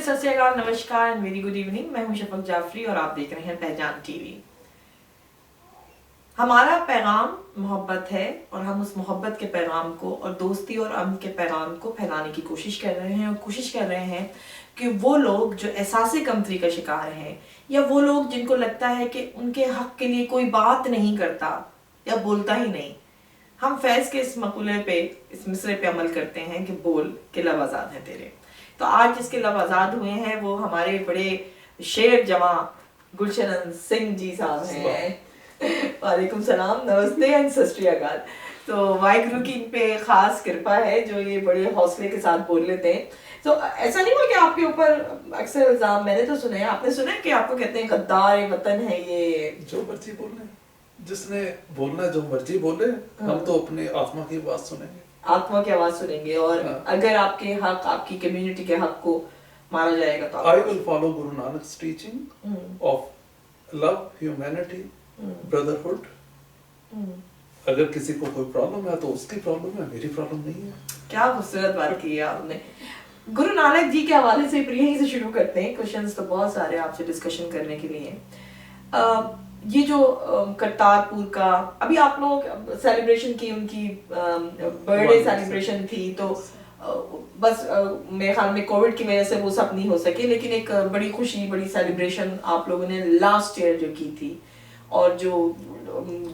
सत श्री अकाल, नमस्कार, वेरी गुड इवनिंग। मैं हूं शफक जाफरी और आप देख रहे हैं पहचान टीवी। हमारा पैगाम मोहब्बत है और हम उस मोहब्बत के पैगाम को और दोस्ती और अमन के पैगाम को फैलाने की कोशिश कर रहे हैं और कोशिश कर रहे हैं कि वो लोग जो एहसास कमतरी का शिकार हैं या वो लोग जिनको लगता है कि उनके हक के लिए कोई बात नहीं करता या बोलता ही नहीं, हम फैज के इस मकूले पे, इस मिसरे पे अमल करते हैं कि बोल के लब आज़ाद है तेरे। तो आज जिसके लब आज़ाद हुए हैं वो हमारे बड़े शेर जवां गुलशन सिंह जी साहब हैं। वालेकुम सलाम, नमस्ते एंड सत श्री अकाल। तो वाहिगुरु की इन पे खास कृपा है जो ये बड़े हौसले के साथ बोल लेते हैं। तो ऐसा नहीं हुआ कि आपके ऊपर अक्सर इल्जाम, मैंने तो सुना है, आपने सुना है कि आपको कहते हैं गद्दार वतन है ये? जो मर्जी बोलने, जिसने बोलना जो मर्जी बोले, हम तो अपनी आत्मा की आवाज सुनेंगे, आत्मा की आवाज सुनेंगे। और अगर आपके हक, आपकी कम्युनिटी के हक को मारा जाएगा तो आई will follow Guru Nanak's teaching of love, humanity, brotherhood. अगर किसी को कोई प्रॉब्लम है तो उसकी प्रॉब्लम है, मेरी प्रॉब्लम नहीं है। क्या खूबसूरत बात की है आपने। गुरु नानक जी के हवाले से यहीं से शुरू करते हैं। क्वेश्चंस तो बहुत सारे आपसे डिस्कशन करने के लिए। ये जो करतारपुर का अभी आप लोग सेलिब्रेशन की, उनकी बर्थडे सेलिब्रेशन थी, तो बस मेरे ख्याल में कोविड की वजह से वो सब नहीं हो सके, लेकिन एक बड़ी खुशी, बड़ी सेलिब्रेशन आप लोगों ने लास्ट ईयर जो की थी और जो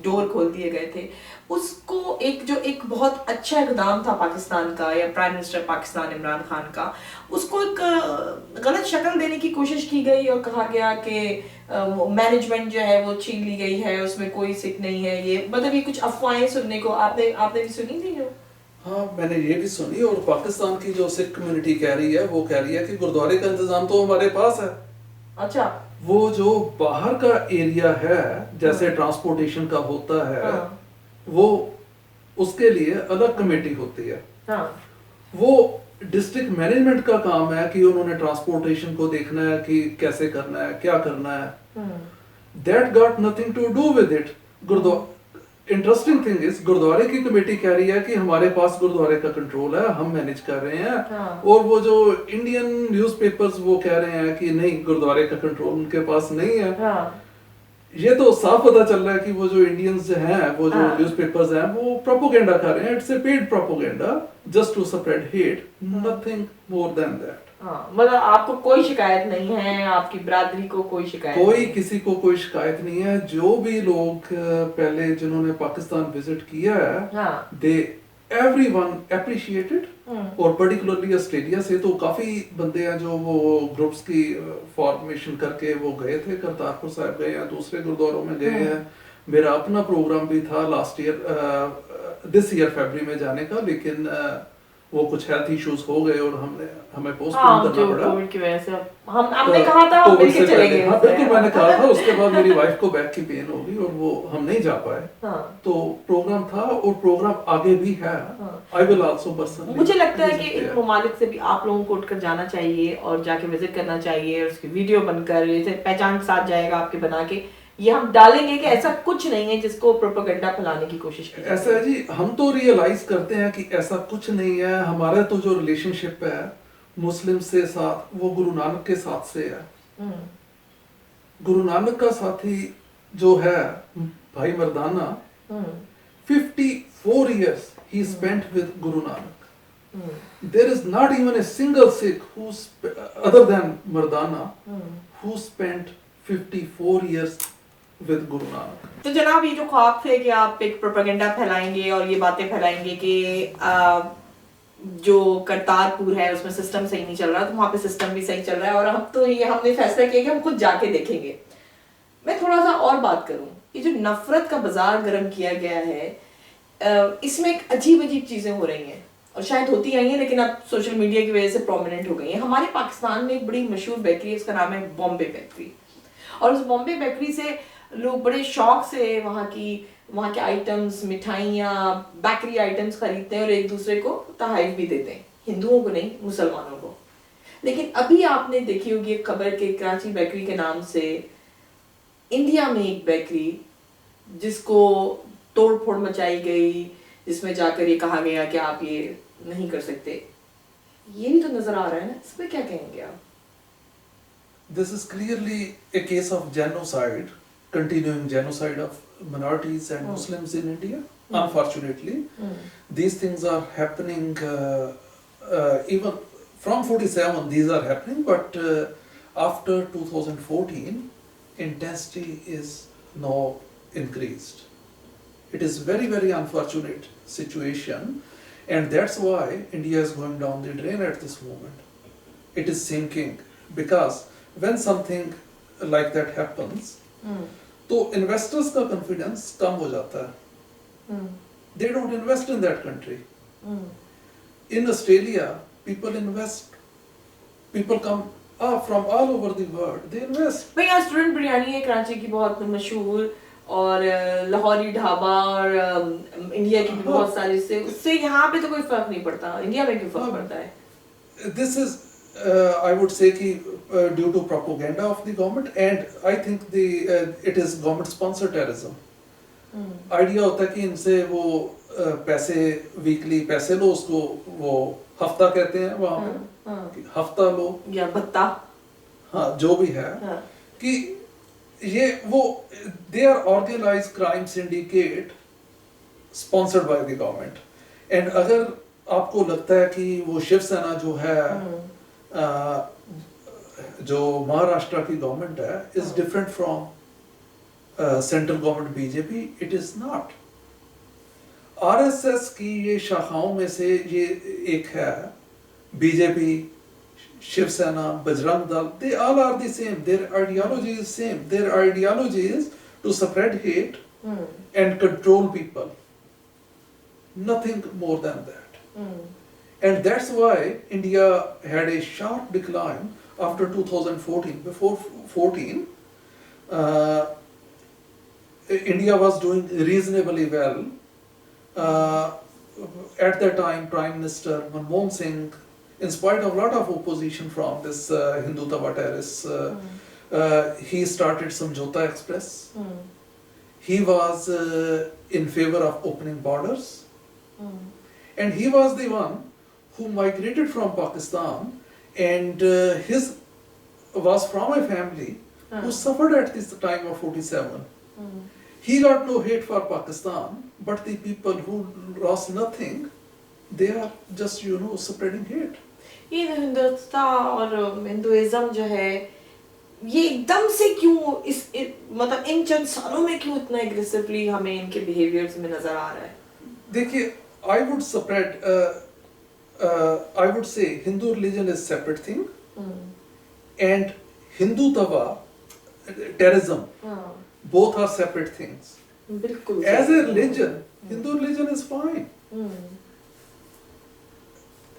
डोर खोल दिए गए थे, उसको एक बहुत अच्छा इकदाम था पाकिस्तान का या प्राइम मिनिस्टर पाकिस्तान इमरान खान का, उसको एक गलत शक्ल देने की कोशिश की गई और कहा गया कि मैनेजमेंट जो है वो छीन ली गई है, उसमें कोई सिख नहीं है। ये मतलब ये कुछ अफवाहें सुनने को आपने भी सुनी थी जो? हाँ, मैंने ये भी सुनी। और पाकिस्तान की जो सिख कम्युनिटी कह रही है, वो कह रही है कि गुरुद्वारे का इंतजाम तो हमारे पास है। अच्छा। वो जो बाहर का एरिया है, जैसे ट्रांसपोर्टेशन का होता है, वो उसके लिए अलग कमेटी होती है। वो डिस्ट्रिक्ट मैनेजमेंट का काम है कि उन्होंने ट्रांसपोर्टेशन को देखना है कि कैसे करना है, क्या करना है। That got nothing to do with it. Interesting thing is, गुरुद्वारे की कमेटी कह रही है कि हमारे पास गुरुद्वारे का कंट्रोल है, हम मैनेज कर रहे हैं। और वो जो इंडियन न्यूज़पेपर्स वो कह रहे हैं कि नहीं, गुरुद्वारे का कंट्रोल उनके पास नहीं है। ये तो साफ पता चल रहा है कि वो जो इंडियंस हैं, वो जो न्यूज़पेपर्स हैं, वो प्रोपोगेंडा कर रहे हैं। It's a paid propaganda just to spread hate, nothing more than that. मतलब आपको कोई शिकायत नहीं है, आपकी बिरादरी को कोई शिकायत कोई नहीं? किसी को कोई शिकायत नहीं है। जो भी लोग पहले जिन्होंने पाकिस्तान विजिट किया है, दे एवरीवन एप्रिशिएटेड। और पर्टिकुलरली ऑस्ट्रेलिया से तो काफी बंदे हैं जो वो ग्रुप्स की फॉर्मेशन करके वो गए थे, करतारपुर साहिब गए हैं, दूसरे गुरुद्वारों में गए हैं। मेरा अपना प्रोग्राम भी था लास्ट ईयर, दिस ईयर फरवरी में जाने का, लेकिन वो कुछ हेल्थ इश्यूज हो गए और हमें पोस्टपोन करना पड़ा कोविड की वजह से। हमने कहा था हम मिलके चलेंगे। हाँ बिल्कुल, मैंने कहा था। उसके बाद मेरी वाइफ को बैक की पेन हो गई और वो हम नहीं जा पाए। तो प्रोग्राम था और प्रोग्राम आगे भी है। I will also personally. मुझे लगता है कि इन ममालिक से भी आप लोगों को उठकर जाना चाहिए और जाके विजिट करना चाहिए, और उसकी वीडियो बनकर, जैसे पहचान के साथ जाएगा आपके बना के, ये हम डालेंगे कि ऐसा कुछ नहीं है जिसको प्रोपेगेंडा फैलाने की कोशिश की। ऐसा है जी, हम तो रियलाइज करते हैं कि ऐसा कुछ नहीं है। हमारा तो जो रिलेशनशिप है मुस्लिम से साथ, वो गुरु नानक के साथ से है। गुरु नानक का साथी जो है भाई मर्दाना, 54 years he spent with Guru Nanak. There is not even a single Sikh who's other than Mardana who spent 54 years with Guru Nanak. तो जनाब, ये जो ख्वाब थे कि आप एक प्रोपेगेंडा फैलाएंगे और ये बातें फैलाएंगे कि जो करतारपुर है उसमें सिस्टम सही नहीं चल रहा, तो वहाँ पे सिस्टम भी सही चल रहा है, और हम तो ये हमने फैसला किया कि हम खुद जाके देखेंगे। मैं थोड़ा सा और बात करूं, ये जो नफरत का बाजार गर्म किया गया है, इसमें एक अजीब अजीब चीजें हो रही हैं और शायद होती आई हैं, लेकिन अब सोशल मीडिया की वजह से प्रोमिनेंट हो गई हैं। हमारे पाकिस्तान में एक बड़ी मशहूर बेकरी है, उसका नाम है बॉम्बे बेकरी, और उस बॉम्बे बेकरी से लोग बड़े शौक से वहाँ के आइटम्स, मिठाइयाँ, बेकरी आइटम्स खरीदते हैं और एक दूसरे को तहफ़ भी देते हैं, हिंदुओं को नहीं, मुसलमानों को। लेकिन अभी आपने देखी होगी एक खबर के कराची बेकरी के नाम से इंडिया में एक बेकरी जिसको तोड़ फोड़ मचाई गई, जिसमें जाकर ये कहा गया कि आप ये नहीं कर सकते। ये भी तो नजर आ रहा है ना, इस पर क्या कहेंगे आप? this is clearly a case of genocide, continuing genocide of minorities and Muslims in India. Unfortunately, these things are happening even from 47. These are happening, but after 2014, intensity is now increased. It is very, very unfortunate situation, and that's why India is going down the drain at this moment. It is sinking because when something like that happens, तो investors का confidence कम हो जाता है. They don't invest in that country. In Australia, people invest. People come from all over the world. They invest. भाई यहाँ student biryani है कराची की बहुत मशहूर, और लाहौरी ढाबा, और इंडिया की भी बहुत सारी, से उससे यहाँ पे तो कोई फर्क नहीं पड़ता. इंडिया में क्यों फर्क पड़ता है? This is I would say कि due to propaganda of the government, and I think it is government sponsored terrorism. Idea होता है कि इनसे वो पैसे वीकली पैसे लो, उसको वो हफ्ता कहते हैं वहाँ पे, हफ्ता लो या भत्ता, हाँ जो भी है, कि ये वो they are organised crime syndicate sponsored by the government. And अगर आपको लगता है कि वो शिवसेना जो है जो महाराष्ट्र की गवर्नमेंट है is different from central government BJP, it is not. RSS की ये शाखाओं में से ये एक है. BJP, Shiv Sena, Bajrang Dal, they all are the same. Their ideology is same. Their ideology is to spread hate and control people. Nothing more than that. And that's why India had a sharp decline after 2014. Before 14, India was doing reasonably well. At that time, Prime Minister Manmohan Singh, in spite of a lot of opposition from this Hindutva terrorists, he started Samjhauta Express. He was in favor of opening borders. And he was the one who migrated from Pakistan, and his was from a family who suffered at this time of 47. He got no hate for Pakistan, but the people who lost nothing, they are just, spreading hate. ये हिंदुस्तान और Hinduism जो है, ये एकदम से क्यों मतलब इन चंद सालों में क्यों इतना एग्रेसिवली हमें इनके बिहेवियर्स में नजर आ रहा है? देखिए, I would say Hindu religion is separate thing, and Hindutva terrorism, both are separate things. बिल्कुल. As a religion, Hindu religion is fine.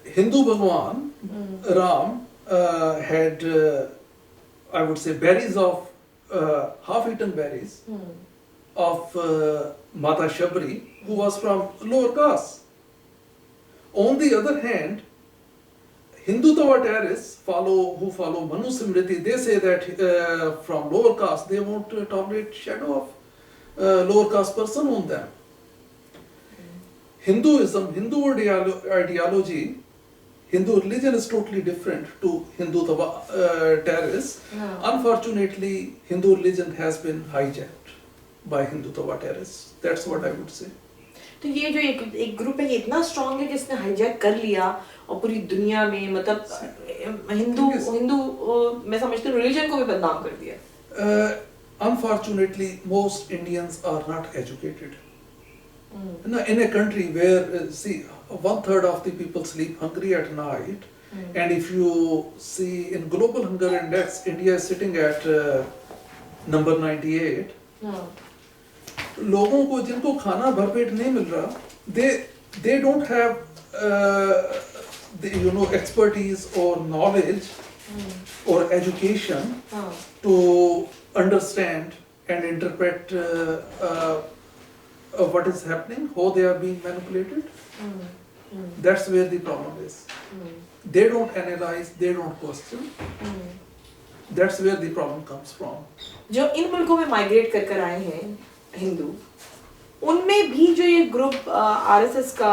Hindu Bhagwan Ram had, I would say, berries of half-eaten berries of Mata Shabri, who was from lower caste. On the other hand, Hindutva terrorists who follow Manu Smriti, they say that from lower caste they won't tolerate shadow of lower caste person on them. Hinduism, Hindu ideology, Hindu religion is totally different to Hindutva terrorists. Unfortunately, Hindu religion has been hijacked by Hindutva terrorists. That's what I would say. तो ये जो एक group है ये इतना strong है कि इसने हाईजैक कर लिया और पूरी दुनिया में मतलब हिंदू मैं समझती हूँ रिलीजन को भी बदनाम कर दिया. Unfortunately, most Indians are not educated. In a country where, see, 1/3 of the people sleep hungry at night, and if you see in Global Hunger Index, India is sitting at number 98. लोगों को जिनको खाना भरपेट नहीं मिल रहा, they don't have expertise or knowledge or education to understand and interpret what is happening, how they are being manipulated. That's where the problem is. They don't analyze, they don't question. That's where the problem comes from. जो इन मुल्कों में migrate कर आए हैं हिंदू, उनमें भी जो ये ग्रुप आरएसएस का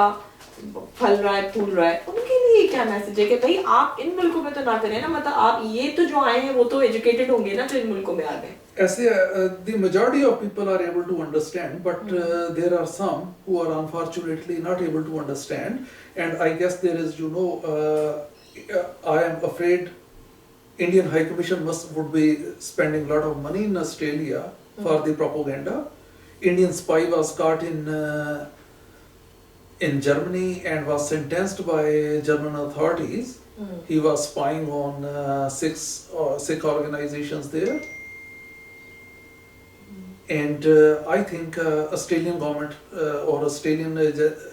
फल रहा है, फूल रहा है, उनके लिए क्या मैसेज है कि भाई आप इन मुल्कों में तो ना करें ना, मतलब आप ये तो जो आए हैं वो तो एजुकेटेड होंगे ना जो इन मुल्कों में आ गए. ऐसे the majority of people are able to understand, but there are some who are unfortunately not able to understand, and I guess there is, I am afraid Indian High Commission would be spending a lot of money in Australia for the propaganda. Indian spy was caught in Germany and was sentenced by German authorities. He was spying on Sikh organizations there. And I think Australian government or Australian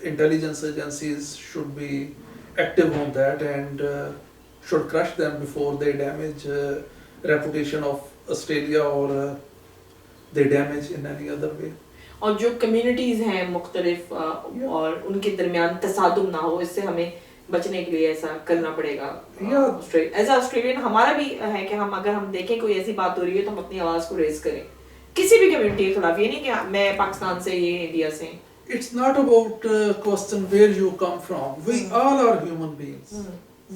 intelligence agencies should be active on that and should crush them before they damage reputation of Australia or they damage in any other way. और जो communities हैं मुख्तलिफ और उनके दरमियान तसादुम ना हो, इससे हमें बचने के लिए ऐसा करना पड़ेगा. एज ऑस्ट्रेलियन हमारा भी है कि हम अगर हम देखें कोई ऐसी बात हो रही है तो हम अपनी आवाज को रेज करें किसी भी कम्युनिटी के खिलाफ. ये नहीं कि मैं पाकिस्तान से, ये इंडिया से. It's not about question where you come from. We all are human beings.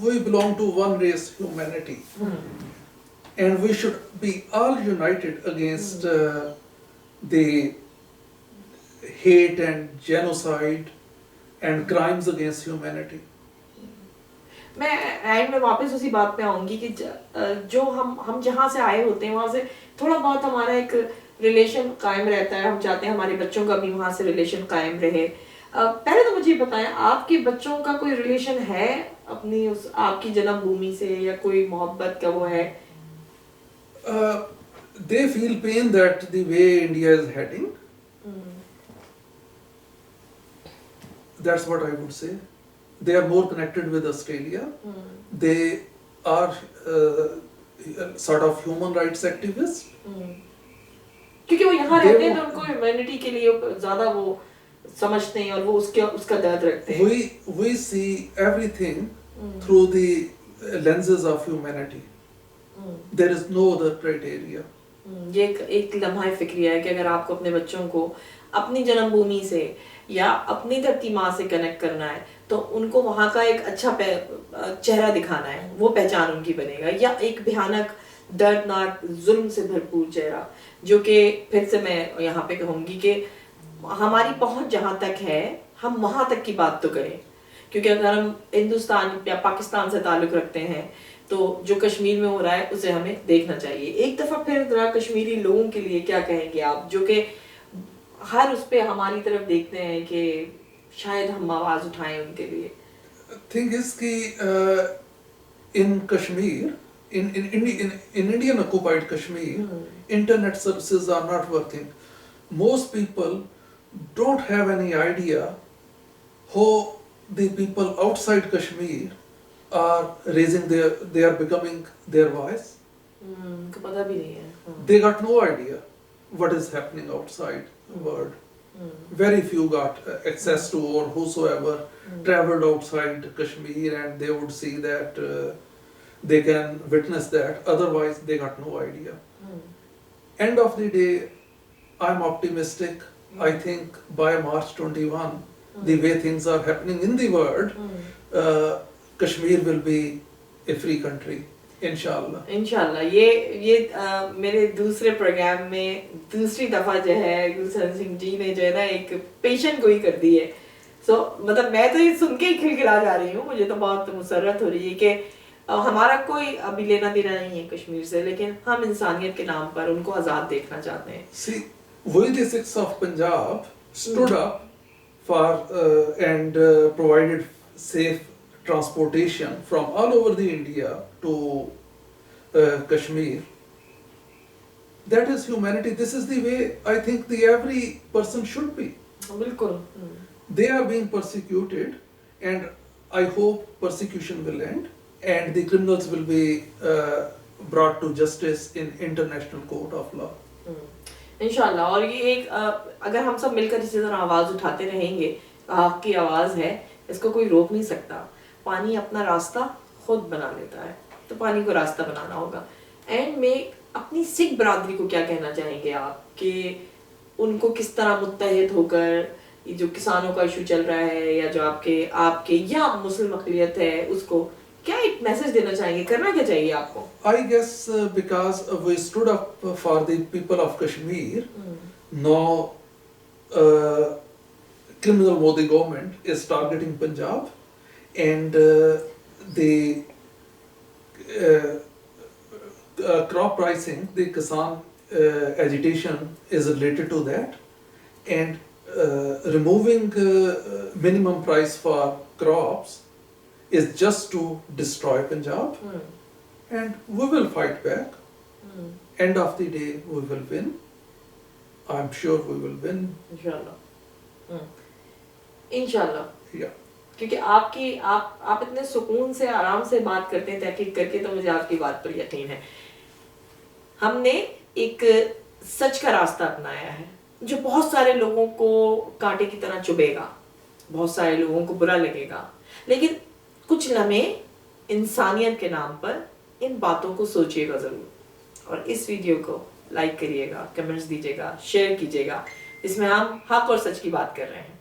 We belong to one race, humanity. And we should be all united against the hate and genocide and crimes against humanity. मैं and में वापस उसी बात पे आऊंगी कि जो हम जहाँ से आए होते हैं वहाँ से थोड़ा बहुत हमारा एक रिलेशन कायम रहता है. हम चाहते हैं हमारे बच्चों का भी वहाँ से रिलेशन कायम रहे. पहले तो मुझे बताएं, आपके बच्चों का कोई रिलेशन है अपनी उस आपकी जन्मभूमि से, या कोई मोहब्बत का वो है? They feel pain that the way India is heading. That's what I would say. They are more connected with Australia. They are sort of human rights activists. क्योंकि वो यहाँ रहते हैं तो उनको ह्यूमैनिटी के लिए ज्यादा वो समझते हैं और वो उसका दर्द रखते हैं. We see everything through the lenses of humanity. There is no other criteria. ये एक लम्हा फिक्रिया है कि अगर आपको अपने बच्चों को अपनी जन्मभूमि से या अपनी धरती माँ से कनेक्ट करना है तो उनको वहाँ का एक अच्छा चेहरा दिखाना है, वो पहचान उनकी बनेगा, या एक भयानक दर्दनाक जुल्म से भरपूर चेहरा, जो कि फिर से मैं यहाँ पे कहूँगी कि हमारी पहुँच जहाँ तक है हम वहाँ तक की बात तो करें. क्योंकि अगर हम हिंदुस्तान या पाकिस्तान से ताल्लुक़ रखते हैं तो जो कश्मीर में हो रहा है उसे हमें देखना चाहिए. एक दफ़ा फिर जरा कश्मीरी लोगों के लिए क्या कहेंगे आप, जो कि हर उस पे हमारी तरफ देखते हैं कि शायद हम आवाज उठाएं उनके लिए? Thing is कि in Kashmir, in Indian occupied Kashmir, internet services are not working. Most people don't have any idea how the people outside Kashmir are raising they are becoming their voice. उनको पता भी नहीं है. They got no idea what is happening outside the world. Very few got access to, or whosoever traveled outside Kashmir, and they would see that they can witness that. Otherwise, they got no idea. End of the day, I'm optimistic. I think by March 21, the way things are happening in the world, Kashmir will be a free country. इंशाल्लाह. ये मेरे दूसरे programme में दूसरी दफा जो है गुलशन सिंह जी ने जो है ना एक पेशेंट गोई कर दी है. मतलब मैं तो ये सुन के ही खिलखिला जा रही हूँ. मुझे तो बहुत मुसर्रत हो रही है कि हमारा कोई अभी लेना देना नहीं है कश्मीर से, लेकिन हम इंसानियत के नाम पर उनको आजाद देखना चाहते हैं. See, we the Sikhs of Punjab stood up for and provided safe transportation from all over the India to Kashmir. That is humanity. This is the way I think the every person should be. बिल्कुल. They are being persecuted, and I hope persecution will end and the criminals will be brought to justice in international court of law. इंशाल्लाह. और ये एक अगर हम सब मिलकर इसी तरह आवाज उठाते रहेंगे, आपकी आवाज है, इसको कोई रोक नहीं सकता. पानी अपना रास्ता खुद बना लेता है, तो पानी को रास्ता बनाना होगा. एंड में अपनी सिख बरादरी को क्या कहना चाहेंगे आप कि उनको किस तरह मुत्तहिद होकर ये जो किसानों का इशू चल रहा है या जो आपके या मुस्लिम अक़लियत है उसको क्या एक मैसेज देना चाहेंगे, करना क्या चाहिए आपको? I guess because we stood up for the people of Kashmir, now criminal Modi government is targeting Punjab, and the crop pricing, the Kisan agitation is related to that, and removing minimum price for crops is just to destroy Punjab, and we will fight back. End of the day, we will win. I'm sure we will win. इंशाल्लाह। Yeah. क्योंकि आप इतने सुकून से आराम से बात करते हैं तहकीक करके, तो मुझे आपकी बात पर यकीन है। हमने एक सच का रास्ता अपनाया है जो बहुत सारे लोगों को कांटे की तरह चुभेगा, बहुत सारे लोगों को बुरा लगेगा, लेकिन कुछ लम्हे इंसानियत के नाम पर इन बातों को सोचिएगा ज़रूर, और इस वीडियो को लाइक करिएगा, कमेंट्स दीजिएगा, शेयर कीजिएगा, इसमें हम हक और सच की बात कर रहे हैं।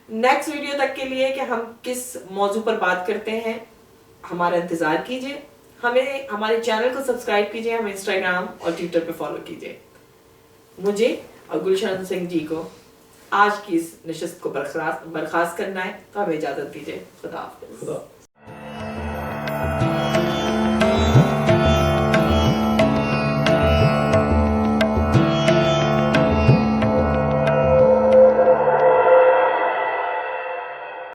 नेक्स्ट वीडियो तक के लिए कि हम किस मौजू पर बात करते हैं, हमारा इंतज़ार कीजिए। हमें हमारे चैनल को सब्सक्राइब कीजिए, हमें इंस्टाग्राम और ट्विटर पे फॉलो कीजिए। मुझे और गुलशन सिंह जी को आज की इस नशिस्त को बर्खास्त करना है, तो हमें इजाज़त दीजिए। खुदा हाफ़िज़।